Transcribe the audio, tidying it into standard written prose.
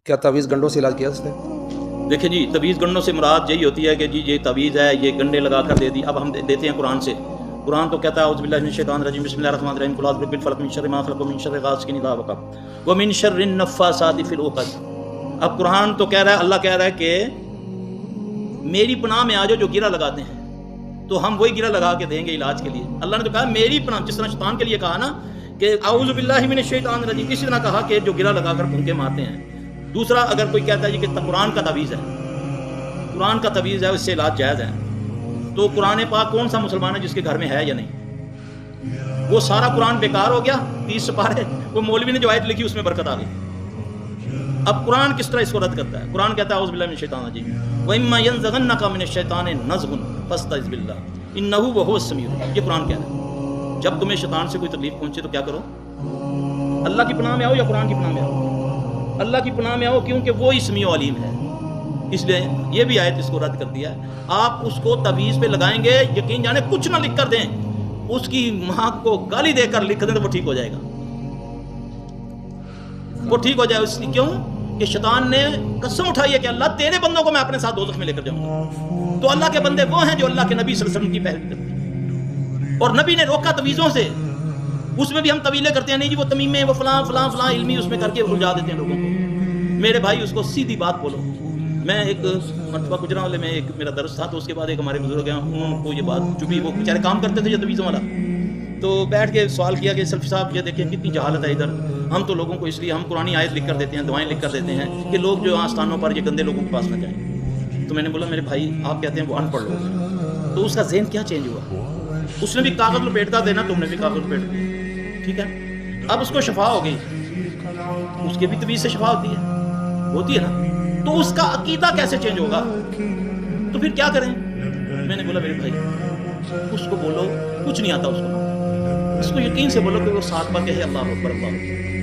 کیا تعویذ گنڈوں سے علاج کیا اس نے؟ دیکھیں جی، تعویذ گنڈوں سے مراد یہی ہوتی ہے کہ جی یہ تعویذ ہے، یہ گنڈے لگا کر دے دی. اب ہم دیتے ہیں قرآن سے. قرآن تو کہتا ہے اعوذ باللہ من الشیطان الرجیم بسم اللہ الرحمن الرحیم قل اعوذ برب الفلق من شر ما خلق ومن شر غاسق اذا وقب ومن شر النفاثات فی العقد. اب قرآن تو کہہ رہا ہے، اللہ کہہ رہا ہے کہ میری پناہ میں آ جاؤ جو گرہ لگاتے ہیں، تو ہم وہی گرہ لگا کے دیں گے علاج کے لیے. اللہ نے تو کہا میری پناہ، جس طرح شیطان کے لیے کہا نا کہ اعوذ باللہ من الشیطان الرجیم، اسی طرح کہا کہ جو گرہ لگا کر پھونکے مارتے ہیں. دوسرا، اگر کوئی کہتا ہے جی کہ قرآن کا تعویذ ہے، قرآن کا تعویذ ہے، اس سے علاج جائز ہے، تو قرآن پاک کون سا مسلمان ہے جس کے گھر میں ہے یا نہیں؟ وہ سارا قرآن بیکار ہو گیا، 30 سپارے وہ مولوی نے جو آیت لکھی اس میں برکت آ گئی. اب قرآن کس طرح اس کو رد کرتا ہے؟ قرآن کہتا ہے اعوذ باللہ من الشیطان الرجیم وَإِمَّا يَنزَغَنَّكَ مِنَ الشَّيْطَانِ نَزْغٌ فَاسْتَعِذْ بِاللَّهِ إِنَّهُ وَهُوَ السَّمِيعُ الْعَلِيمُ. یہ قرآن کہہ رہا ہے جب تمہیں شیطان سے کوئی تکلیف پہنچے تو کیا کرو؟ اللہ کی پناہ میں آؤ یا قرآن کی پناہ میں آؤ؟ اللہ کی پناہ میں آؤ، کیونکہ وہ سمیع و علیم ہے. اس لیے یہ بھی آیت اس کو رد کر دیا ہے. آپ اس کو تعویذ پہ لگائیں گے، یقین جانے کچھ نہ لکھ کر دیں، اس کی ماں کو گالی دے کر لکھ دیں تو وہ ٹھیک ہو جائے گا. وہ ٹھیک ہو جائے. اس لیے کیوں کہ شیطان نے قسم اٹھائی ہے کہ اللہ تیرے بندوں کو میں اپنے ساتھ دوزخ میں لے کر جاؤں گا. تو اللہ کے بندے وہ ہیں جو اللہ کے نبی صلی اللہ علیہ وسلم کی پیروی کرتے ہیں، اور نبی نے روکا تعویذوں سے. اس میں بھی ہم طویلیں کرتے ہیں، نہیں جی وہ تمیمیں، وہ فلاں فلاں فلاں علمی اس میں کر کے الجھا دیتے ہیں لوگوں کو. میرے بھائی اس کو سیدھی بات بولو. میں ایک مرتبہ گجرانوالے میں ایک میرا درس تھا، تو اس کے بعد ایک ہمارے بزرگ ہیں، انہوں کو یہ بات چبھی. وہ بیچارے کام کرتے تھے یہ تعویذوں والا، تو بیٹھ کے سوال کیا کہ سلفی صاحب یہ دیکھیں کتنی جہالت ہے ادھر. ہم تو لوگوں کو اس لیے ہم قرآنی آیت لکھ کر دیتے ہیں، دعائیں لکھ کر دیتے ہیں کہ لوگ جو آستانوں پر یہ گندے لوگوں کے پاس نہ جائیں. تو میں نے بولا میرے بھائی آپ کہتے ہیں وہ ان پڑھ لوگ ہیں، تو اس کا ذہن کیا چینج ہوا؟ اس نے بھی کاغذ لپیٹتا دینا، تم نے بھی کاغذ لپیٹ دیا، ٹھیک ہے. اب اس کو شفا ہو گئی، اس کے بھی تعویذ سے شفا ہوتی ہے نا. تو اس کا عقیدہ کیسے چینج ہوگا؟ تو پھر کیا کریں؟ میں نے بولا میرے بھائی اس کو بولو کچھ نہیں آتا اس کو یقین سے بولو کہ وہ 7 بار کہے اللہ اکبر اللہ اکبر.